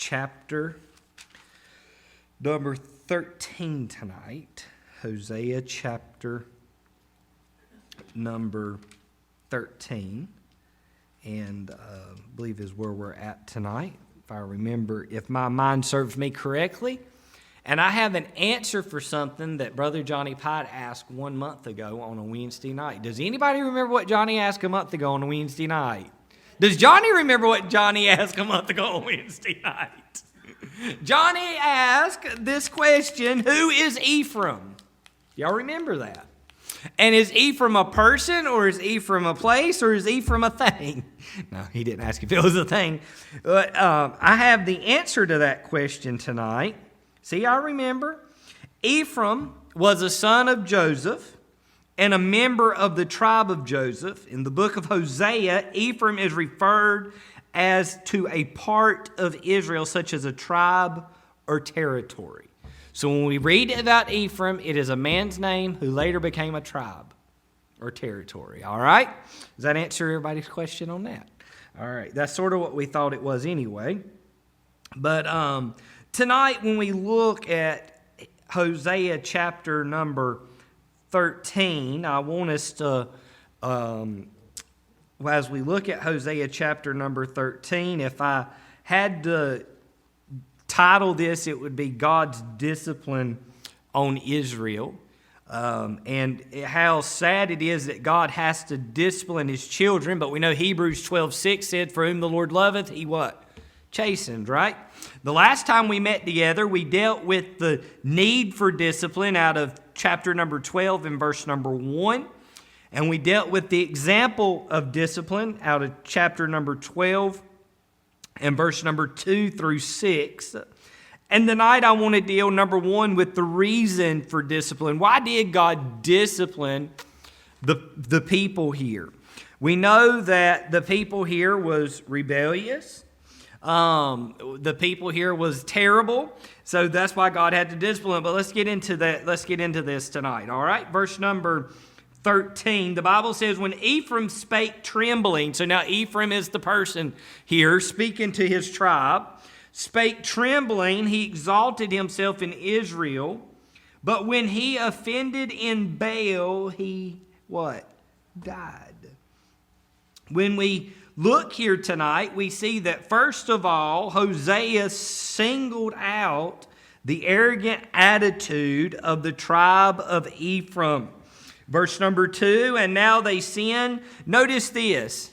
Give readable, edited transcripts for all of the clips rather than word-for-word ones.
chapter number 13 tonight. Hosea chapter number 13. And I believe is where we're at tonight. If I remember, if my mind serves me correctly. And I have an answer for something that Brother Johnny Pite asked 1 month ago on a Wednesday night. Does anybody remember what Johnny asked a month ago on a Wednesday night? Does Johnny remember what Johnny asked a month ago on Wednesday night? Johnny asked this question, who is Ephraim? Y'all remember that? And is Ephraim a person, or is Ephraim a place, or is Ephraim a thing? No, he didn't ask if it was a thing. But I have the answer to that question tonight. See, I remember. Ephraim was a son of Joseph and a member of the tribe of Joseph. In the book of Hosea, Ephraim is referred as to a part of Israel, such as a tribe or territory. So when we read about Ephraim, it is a man's name who later became a tribe or territory. All right? Does that answer everybody's question on that? All right. That's sort of what we thought it was anyway. But tonight, when we look at Hosea chapter number 13, I want us to, as we look at Hosea chapter number 13, if I had to title this, it would be God's Discipline on Israel. And how sad it is that God has to discipline His children. But we know Hebrews 12:6 said, for whom the Lord loveth, He what? Chastened, right? The last time we met together, we dealt with the need for discipline out of chapter number 12 and verse number 1. And we dealt with the example of discipline out of chapter number 12 and verse number 2 through 6. And tonight I want to deal, number 1, with the reason for discipline. Why did God discipline the people here? We know that the people here was rebellious. The people here was terrible. So that's why God had to discipline. But let's get into that. Let's get into this tonight. All right. Verse number 13. The Bible says, when Ephraim spake trembling. So now Ephraim is the person here speaking to his tribe. Spake trembling, he exalted himself in Israel. But when he offended in Baal, he what? Died. When we look here tonight, we see that first of all, Hosea singled out the arrogant attitude of the tribe of Ephraim. Verse number 2, and now they sin. Notice this,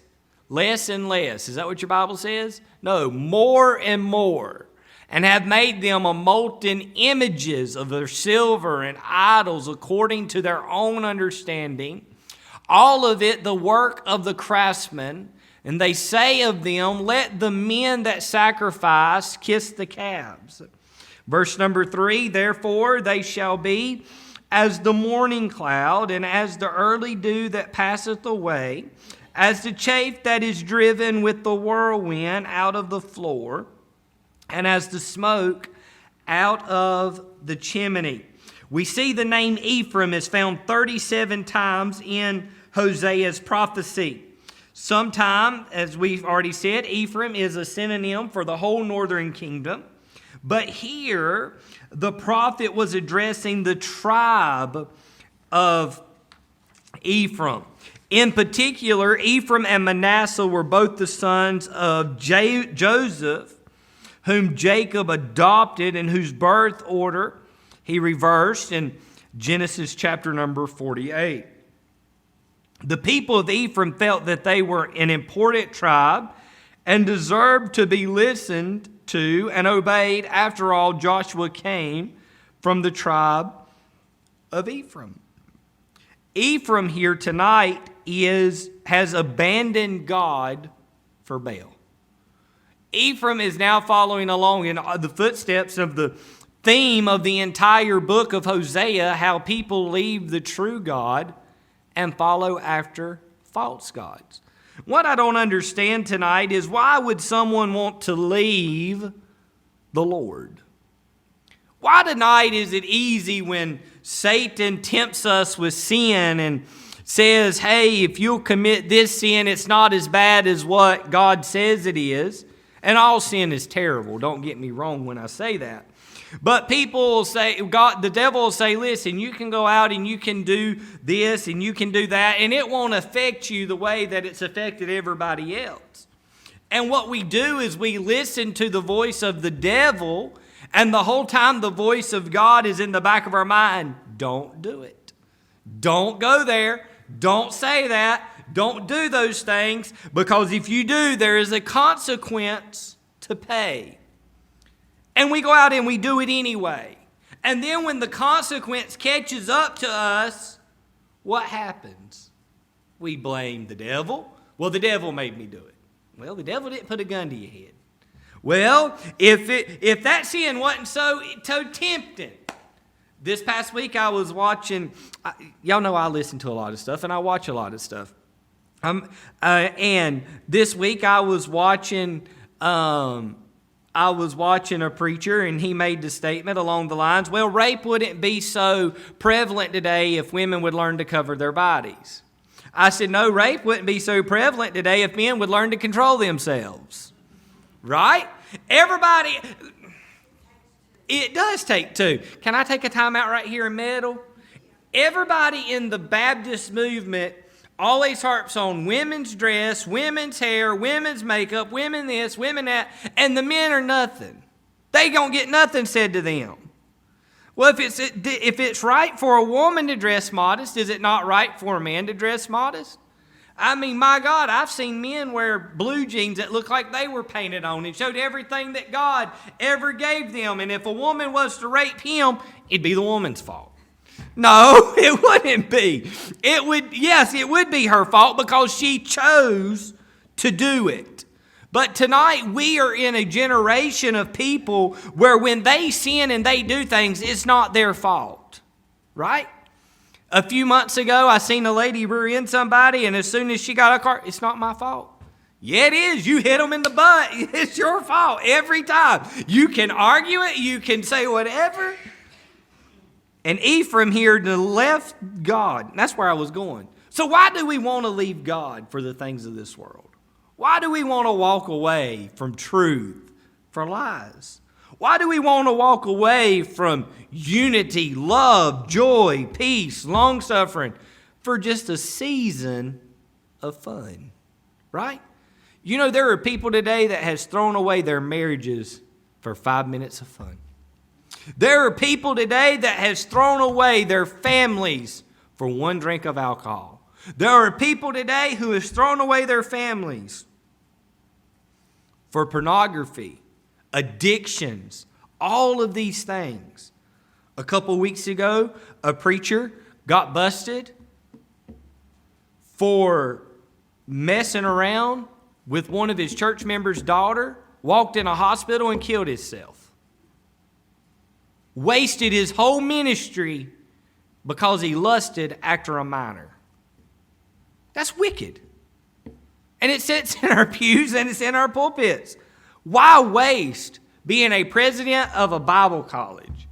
less and less. Is that what your Bible says? No, more and more. And have made them a molten images of their silver and idols according to their own understanding. All of it the work of the craftsman. And they say of them, let the men that sacrifice kiss the calves. Verse number 3, therefore they shall be as the morning cloud, and as the early dew that passeth away, as the chaff that is driven with the whirlwind out of the floor, and as the smoke out of the chimney. We see the name Ephraim is found 37 times in Hosea's prophecy. Sometime, as we've already said, Ephraim is a synonym for the whole northern kingdom. But here, the prophet was addressing the tribe of Ephraim. In particular, Ephraim and Manasseh were both the sons of Joseph, whom Jacob adopted and whose birth order he reversed in Genesis chapter number 48. The people of Ephraim felt that they were an important tribe and deserved to be listened to and obeyed. After all, Joshua came from the tribe of Ephraim. Ephraim here tonight has abandoned God for Baal. Ephraim is now following along in the footsteps of the theme of the entire book of Hosea, how people leave the true God and follow after false gods. What I don't understand tonight is, why would someone want to leave the Lord? Why tonight is it easy when Satan tempts us with sin and says, hey, if you'll commit this sin, it's not as bad as what God says it is. And all sin is terrible. Don't get me wrong when I say that. But people will say, the devil will say, listen, you can go out and you can do this and you can do that, and it won't affect you the way that it's affected everybody else. And what we do is we listen to the voice of the devil, and the whole time the voice of God is in the back of our mind. Don't do it. Don't go there. Don't say that. Don't do those things, because if you do, there is a consequence to pay. And we go out and we do it anyway. And then when the consequence catches up to us, what happens? We blame the devil. Well, the devil made me do it. Well, the devil didn't put a gun to your head. Well, if that sin wasn't so tempting. This past week I was watching, y'all know I listen to a lot of stuff and I watch a lot of stuff. And this week I was watching a preacher, and he made the statement along the lines, well, rape wouldn't be so prevalent today if women would learn to cover their bodies. I said, no, rape wouldn't be so prevalent today if men would learn to control themselves. Right? Everybody, it does take two. Can I take a time out right here and meddle? Everybody in the Baptist movement always harps on women's dress, women's hair, women's makeup, women this, women that, and the men are nothing. They don't get nothing said to them. Well, if it's right for a woman to dress modest, is it not right for a man to dress modest? I mean, my God, I've seen men wear blue jeans that look like they were painted on and showed everything that God ever gave them. And if a woman was to rape him, it'd be the woman's fault. No, it wouldn't be. It would be her fault because she chose to do it. But tonight we are in a generation of people where when they sin and they do things, it's not their fault. Right? A few months ago, I seen a lady rear end somebody, and as soon as she got a car, it's not my fault. Yeah, it is. You hit them in the butt. It's your fault every time. You can argue it. You can say whatever. And Ephraim here left God. That's where I was going. So why do we want to leave God for the things of this world? Why do we want to walk away from truth for lies? Why do we want to walk away from unity, love, joy, peace, long-suffering for just a season of fun? Right? You know, there are people today that has thrown away their marriages for 5 minutes of fun. There are people today that has thrown away their families for one drink of alcohol. There are people today who has thrown away their families for pornography, addictions, all of these things. A couple weeks ago, a preacher got busted for messing around with one of his church members' daughter, walked in a hospital and killed himself. Wasted his whole ministry because he lusted after a minor. That's wicked. And it sits in our pews and it's in our pulpits. Why waste being a president of a Bible college?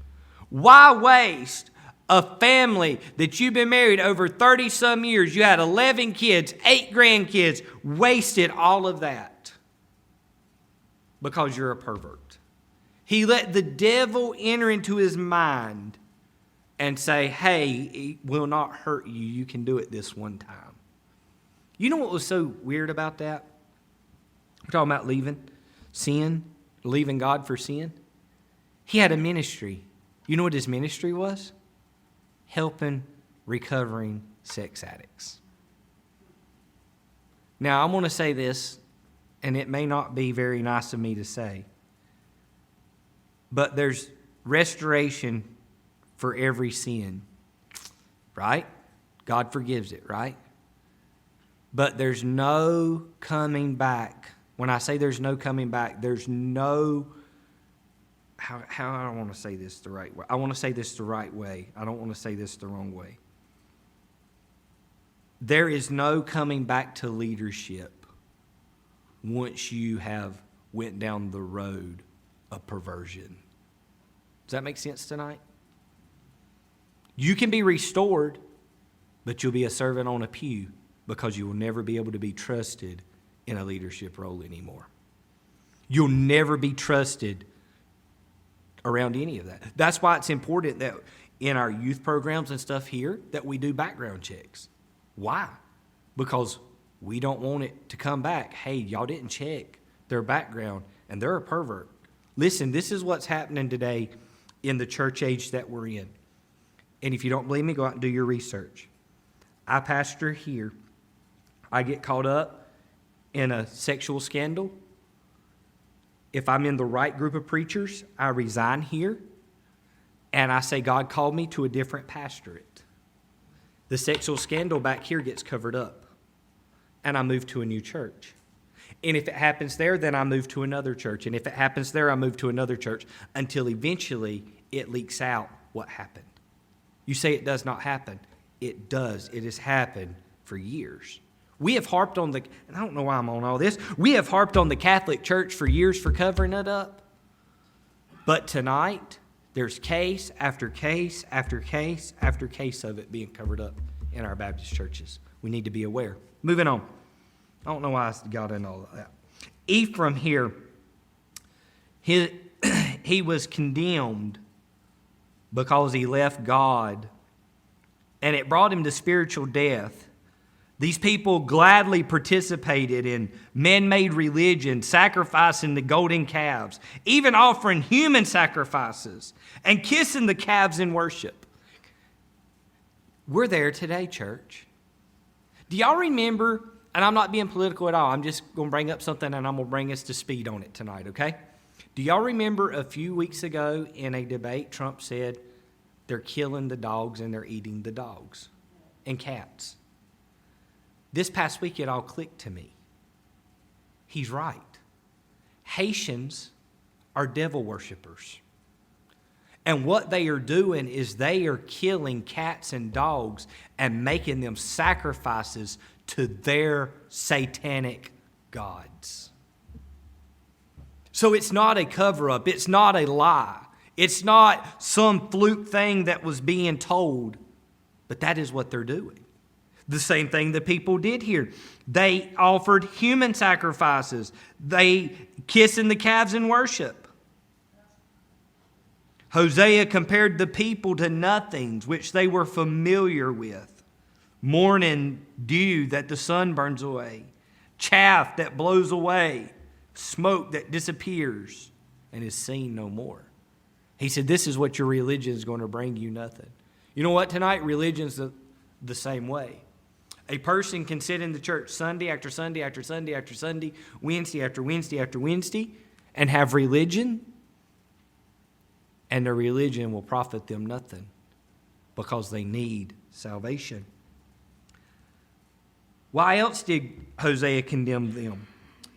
Why waste a family that you've been married over 30-some years? You had 11 kids, 8 grandkids. Wasted all of that because you're a pervert. He let the devil enter into his mind and say, hey, it will not hurt you. You can do it this one time. You know what was so weird about that? We're talking about leaving sin, leaving God for sin. He had a ministry. You know what his ministry was? Helping recovering sex addicts. Now, I'm going to say this, and it may not be very nice of me to say, but there's restoration for every sin, right? God forgives it, right? But there's no coming back. When I say there's no coming back, there's no... How I don't want to say this the right way. I want to say this the right way. I don't want to say this the wrong way. There is no coming back to leadership once you have went down the road of perversion. Does that make sense tonight? You can be restored, but you'll be a servant on a pew because you will never be able to be trusted in a leadership role anymore. You'll never be trusted around any of that. That's why it's important that in our youth programs and stuff here that we do background checks. Why? Because we don't want it to come back. Hey, y'all didn't check their background and they're a pervert. Listen, this is what's happening today in the church age that we're in. And if you don't believe me, go out and do your research. I pastor here. I get caught up in a sexual scandal. If I'm in the right group of preachers, I resign here and I say God called me to a different pastorate. The sexual scandal back here gets covered up and I move to a new church. And if it happens there, then I move to another church. And if it happens there, I move to another church until eventually it leaks out what happened. You say it does not happen. It does. It has happened for years. We have harped on and I don't know why I'm on all this. We have harped on the Catholic Church for years for covering it up. But tonight, there's case after case after case after case of it being covered up in our Baptist churches. We need to be aware. Moving on. I don't know why I got into all of that. Ephraim here, he was condemned because he left God, and it brought him to spiritual death. These people gladly participated in man-made religion, sacrificing the golden calves, even offering human sacrifices, and kissing the calves in worship. We're there today, church. Do y'all remember, and I'm not being political at all, I'm just going to bring up something and I'm going to bring us to speed on it tonight, okay? Do y'all remember a few weeks ago in a debate, Trump said they're killing the dogs and they're eating the dogs and cats? This past week, it all clicked to me. He's right. Haitians are devil worshipers. And what they are doing is they are killing cats and dogs and making them sacrifices to their satanic gods. So it's not a cover-up. It's not a lie. It's not some fluke thing that was being told. But that is what they're doing. The same thing the people did here. They offered human sacrifices. They kissing the calves in worship. Hosea compared the people to nothings which they were familiar with. Morning dew that the sun burns away. Chaff that blows away. Smoke that disappears and is seen no more. He said, this is what your religion is going to bring you, nothing. You know what tonight? Religion's the same way. A person can sit in the church Sunday after Sunday after Sunday after Sunday, Wednesday after Wednesday after Wednesday, and have religion, and their religion will profit them nothing because they need salvation. Why else did Hosea condemn them?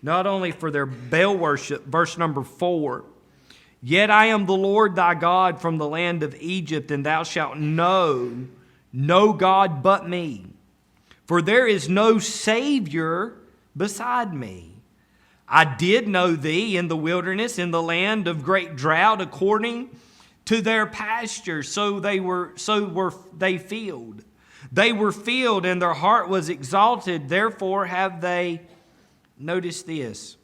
Not only for their Baal worship, verse number 4, yet I am the Lord thy God from the land of Egypt, and thou shalt know no God but me. For there is no Savior beside me. I did know thee in the wilderness, in the land of great drought, according to their pasture. So were they filled. They were filled, and their heart was exalted. Therefore have they, notice this,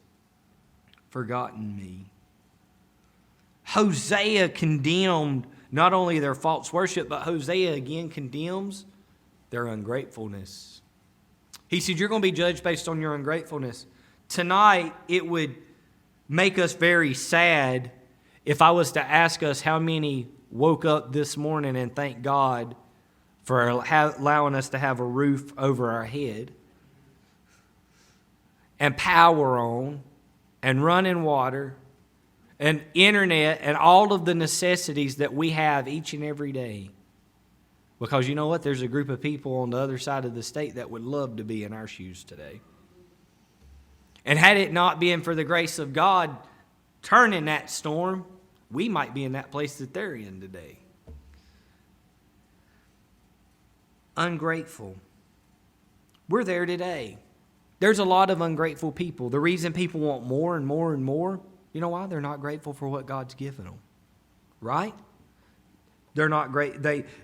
forgotten me. Hosea condemned not only their false worship, but Hosea again condemns their ungratefulness. He said, you're going to be judged based on your ungratefulness. Tonight, it would make us very sad if I was to ask us how many woke up this morning and thank God for allowing us to have a roof over our head and power on and running water and internet and all of the necessities that we have each and every day. Because you know what? There's a group of people on the other side of the state that would love to be in our shoes today. And had it not been for the grace of God turning that storm, we might be in that place that they're in today. Ungrateful. We're there today. There's a lot of ungrateful people. The reason people want more and more and more, you know why? They're not grateful for what God's given them. Right? They're not great.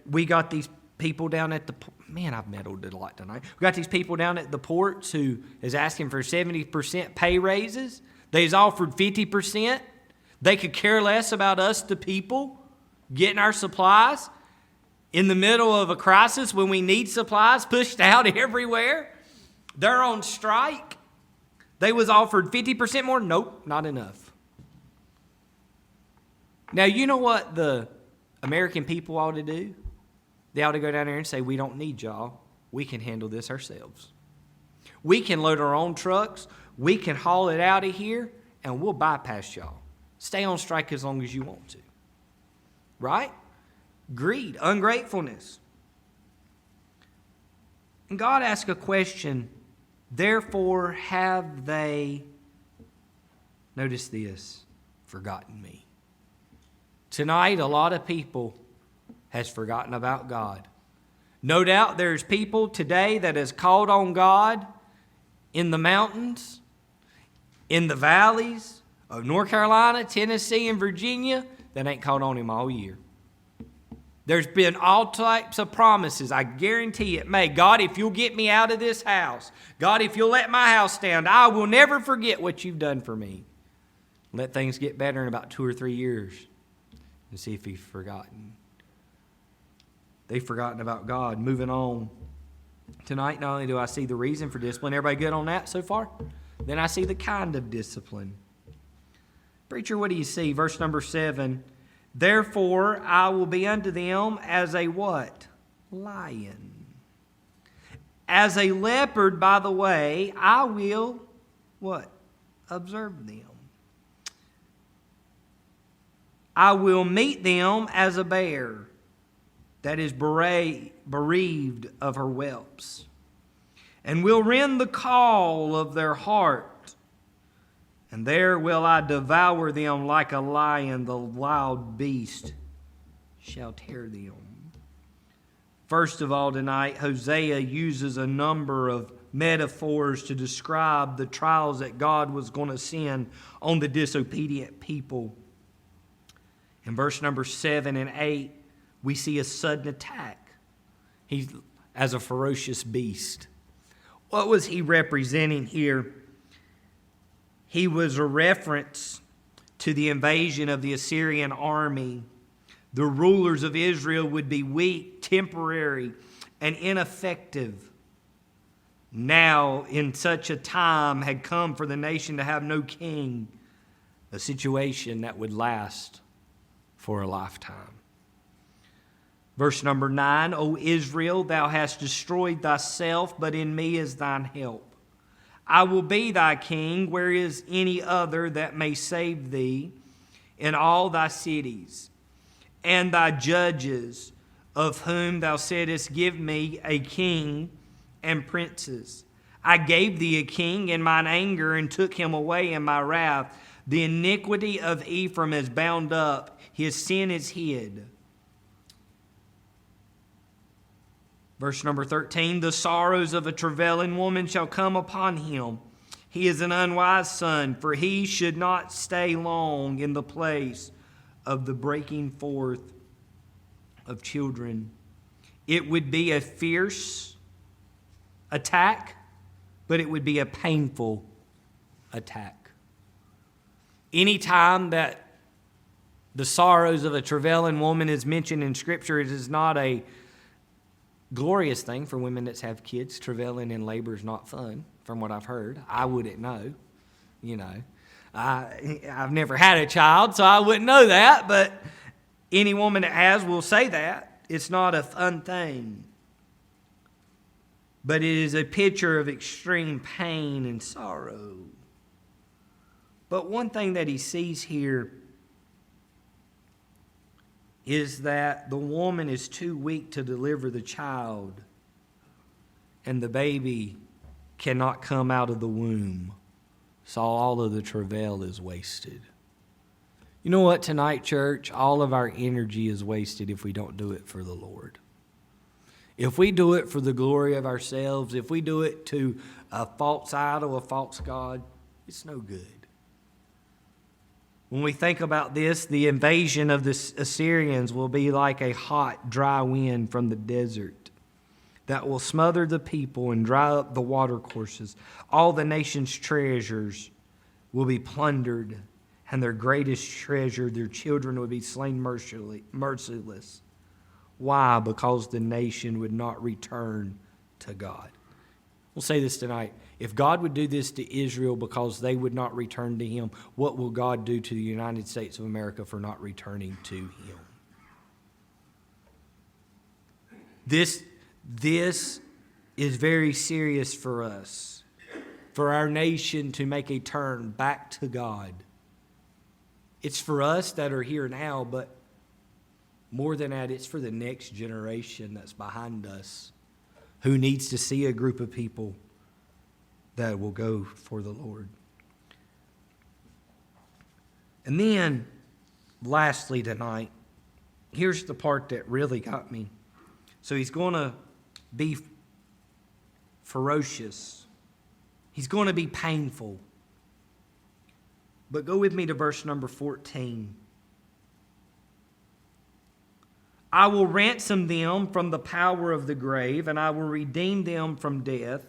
We got these people down at the... Man, I've meddled a lot tonight. We got these people down at the ports who is asking for 70% pay raises. They's offered 50%. They could care less about us, the people, getting our supplies in the middle of a crisis when we need supplies pushed out everywhere. They're on strike. They was offered 50% more. Nope, not enough. Now, you know what the American people ought to do? They ought to go down there and say, we don't need y'all. We can handle this ourselves. We can load our own trucks. We can haul it out of here, and we'll bypass y'all. Stay on strike as long as you want to. Right? Greed, ungratefulness. And God asked a question, therefore have they, notice this, forgotten me. Tonight, a lot of people has forgotten about God. No doubt there's people today that has called on God in the mountains, in the valleys of North Carolina, Tennessee, and Virginia that ain't called on Him all year. There's been all types of promises. I guarantee it may. God, if you'll get me out of this house. God, if you'll let my house stand, I will never forget what you've done for me. Let things get better in about 2 or 3 years and see if He's forgotten. They've forgotten about God. Moving on. Tonight, not only do I see the reason for discipline. Everybody good on that so far? Then I see the kind of discipline. Preacher, what do you see? Verse number 7. Therefore, I will be unto them as a what? Lion. As a leopard by the way, I will what? Observe them. I will meet them as a bear that is bereaved of her whelps, and will rend the call of their heart. And there will I devour them like a lion, the wild beast shall tear them. First of all, tonight, Hosea uses a number of metaphors to describe the trials that God was going to send on the disobedient people. In verse number 7 and 8, we see a sudden attack. He's as a ferocious beast. What was he representing here? He was a reference to the invasion of the Assyrian army. The rulers of Israel would be weak, temporary, and ineffective. Now, in such a time had come for the nation to have no king, a situation that would last for a lifetime. Verse number 9, O Israel, thou hast destroyed thyself, but in me is thine help. I will be thy king, where is any other that may save thee in all thy cities, and thy judges, of whom thou saidest, give me a king and princes. I gave thee a king in mine anger, and took him away in my wrath. The iniquity of Ephraim is bound up, his sin is hid. Verse number 13, the sorrows of a travailing woman shall come upon him. He is an unwise son, for he should not stay long in the place of the breaking forth of children. It would be a fierce attack, but it would be a painful attack. Anytime that the sorrows of a travailing woman is mentioned in Scripture, it is not a glorious thing for women that have kids. Travailing in labor is not fun, from what I've heard. I wouldn't know, I've never had a child, so I wouldn't know that, but any woman that has will say that. It's not a fun thing. But it is a picture of extreme pain and sorrow. But one thing that he sees here is that the woman is too weak to deliver the child, and the baby cannot come out of the womb. So all of the travail is wasted. You know what, tonight, church? All of our energy is wasted if we don't do it for the Lord. If we do it for the glory of ourselves, if we do it to a false idol, a false god, it's no good. When we think about this, the invasion of the Assyrians will be like a hot, dry wind from the desert that will smother the people and dry up the watercourses. All the nation's treasures will be plundered, and their greatest treasure, their children, would be slain merciless. Why? Because the nation would not return to God. We'll say this tonight. If God would do this to Israel because they would not return to Him, what will God do to the United States of America for not returning to Him? This is very serious for us, for our nation to make a turn back to God. It's for us that are here now, but more than that, it's for the next generation that's behind us who needs to see a group of people that will go for the Lord. And then, lastly tonight, here's the part that really got me. So he's going to be ferocious. He's going to be painful. But go with me to verse number 14. I will ransom them from the power of the grave, and I will redeem them from death.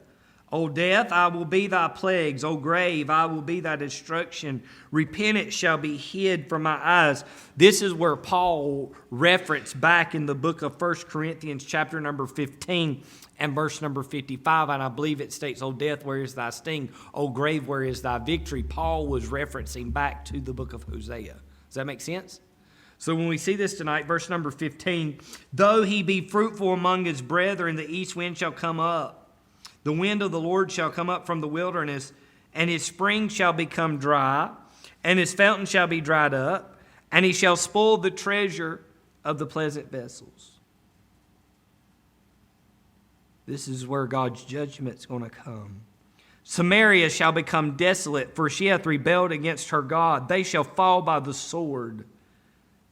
O death, I will be thy plagues. O grave, I will be thy destruction. Repentance shall be hid from my eyes. This is where Paul referenced back in the book of 1 Corinthians chapter number 15 and verse number 55. And I believe it states, O death, where is thy sting? O grave, where is thy victory? Paul was referencing back to the book of Hosea. Does that make sense? So when we see this tonight, verse number 15, though he be fruitful among his brethren, the east wind shall come up. The wind of the Lord shall come up from the wilderness, and his spring shall become dry, and his fountain shall be dried up, and he shall spoil the treasure of the pleasant vessels. This is where God's judgment's going to come. Samaria shall become desolate, for she hath rebelled against her God. They shall fall by the sword.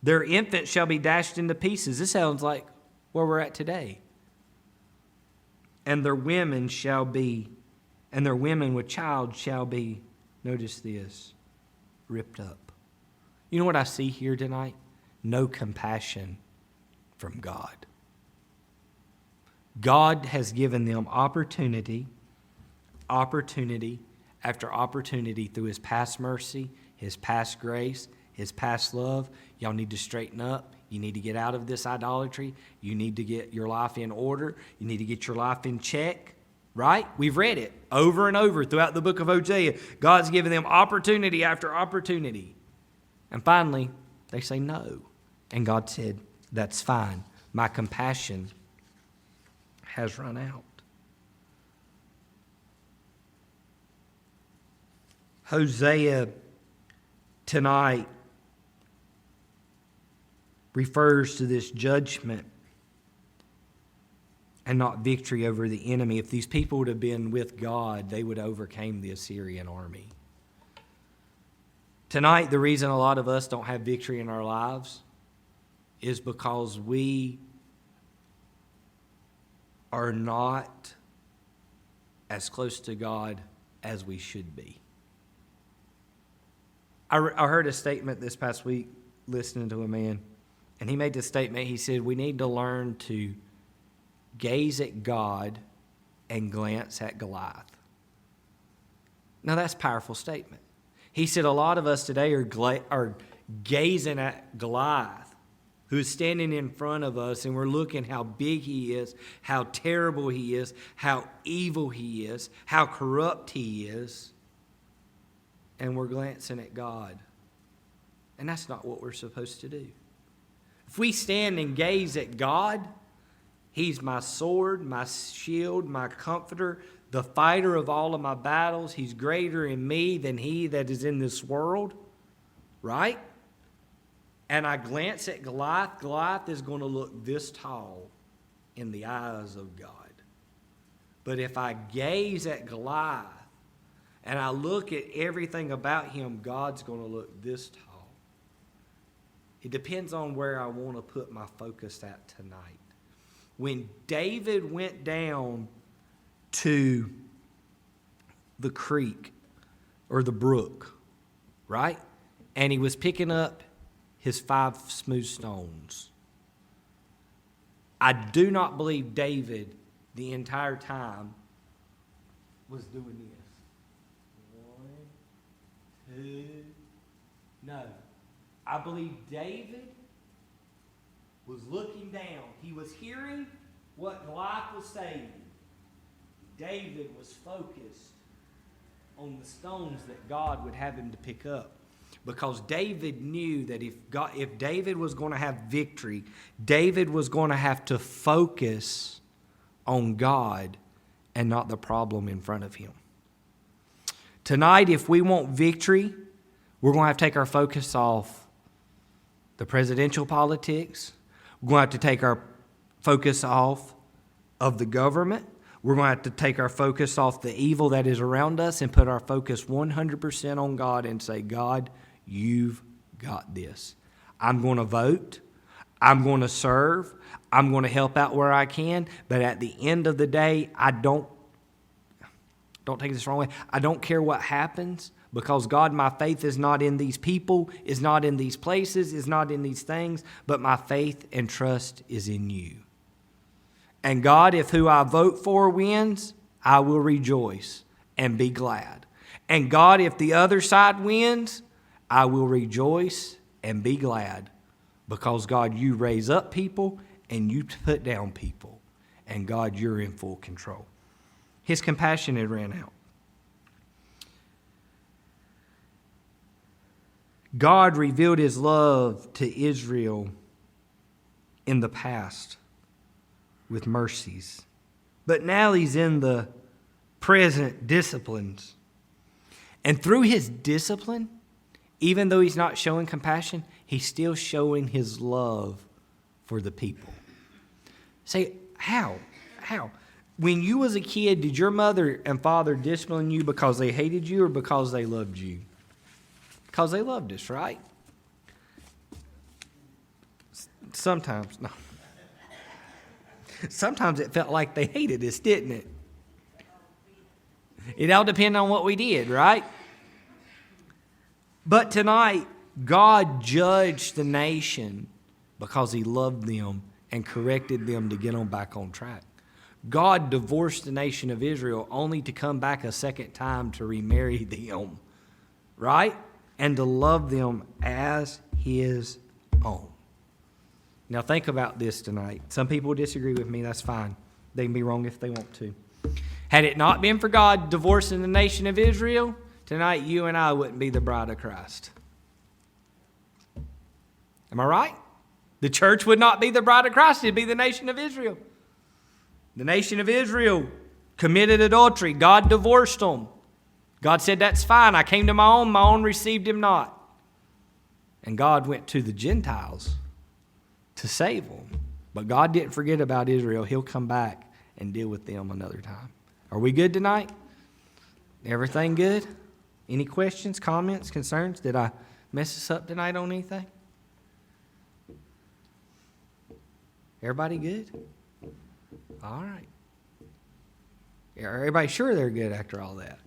Their infants shall be dashed into pieces. This sounds like where we're at today. And their women with child shall be, notice this, ripped up. You know what I see here tonight? No compassion from God. God has given them opportunity after opportunity through His past mercy, His past grace, His past love. Y'all need to straighten up. You need to get out of this idolatry. You need to get your life in order. You need to get your life in check. Right? We've read it over and over throughout the book of Hosea. God's given them opportunity after opportunity. And finally, they say no. And God said, that's fine. My compassion has run out. Hosea tonight refers to this judgment and not victory over the enemy. If these people would have been with God, they would have overcame the Assyrian army. Tonight, the reason a lot of us don't have victory in our lives is because we are not as close to God as we should be. I heard a statement this past week listening to a man, and he made this statement. He said, we need to learn to gaze at God and glance at Goliath. Now, that's a powerful statement. He said a lot of us today are gazing at Goliath, who's standing in front of us, and we're looking how big he is, how terrible he is, how evil he is, how corrupt he is, and we're glancing at God. And that's not what we're supposed to do. If we stand and gaze at God, He's my sword, my shield, my comforter, the fighter of all of my battles. He's greater in me than he that is in this world, right? And I glance at Goliath. Goliath is going to look this tall in the eyes of God. But if I gaze at Goliath and I look at everything about him, God's going to look this tall. It depends on where I want to put my focus at tonight. When David went down to the creek or the brook, right? And he was picking up his 5 smooth stones. I do not believe David the entire time was doing this. 1, No. I believe David was looking down. He was hearing what Goliath was saying. David was focused on the stones that God would have him to pick up. Because David knew that if David was going to have victory, David was going to have to focus on God and not the problem in front of him. Tonight, if we want victory, we're going to have to take our focus off the presidential politics. We're going to have to take our focus off of the government. We're going to have to take our focus off the evil that is around us and put our focus 100% on God and say, God, you've got this. I'm going to vote. I'm going to serve. I'm going to help out where I can. But at the end of the day, don't take this the wrong way, I don't care what happens, because God, my faith is not in these people, is not in these places, is not in these things, but my faith and trust is in you. And God, if who I vote for wins, I will rejoice and be glad. And God, if the other side wins, I will rejoice and be glad. Because God, you raise up people and you put down people. And God, you're in full control. His compassion had ran out. God revealed his love to Israel in the past with mercies. But now he's in the present disciplines. And through his discipline, even though he's not showing compassion, he's still showing his love for the people. Say, how? How? When you was a kid, did your mother and father discipline you because they hated you or because they loved you? Because they loved us, right? Sometimes, no. Sometimes it felt like they hated us, didn't it? It all depended on what we did, right? But tonight, God judged the nation because he loved them and corrected them to get them back on track. God divorced the nation of Israel only to come back a second time to remarry them, right? And to love them as his own. Now think about this tonight. Some people disagree with me. That's fine. They can be wrong if they want to. Had it not been for God divorcing the nation of Israel, tonight you and I wouldn't be the bride of Christ. Am I right? The church would not be the bride of Christ. It'd be the nation of Israel. The nation of Israel committed adultery. God divorced them. God said, that's fine. I came to my own received him not. And God went to the Gentiles to save them. But God didn't forget about Israel. He'll come back and deal with them another time. Are we good tonight? Everything good? Any questions, comments, concerns? Did I mess us up tonight on anything? Everybody good? All right. Everybody sure they're good after all that?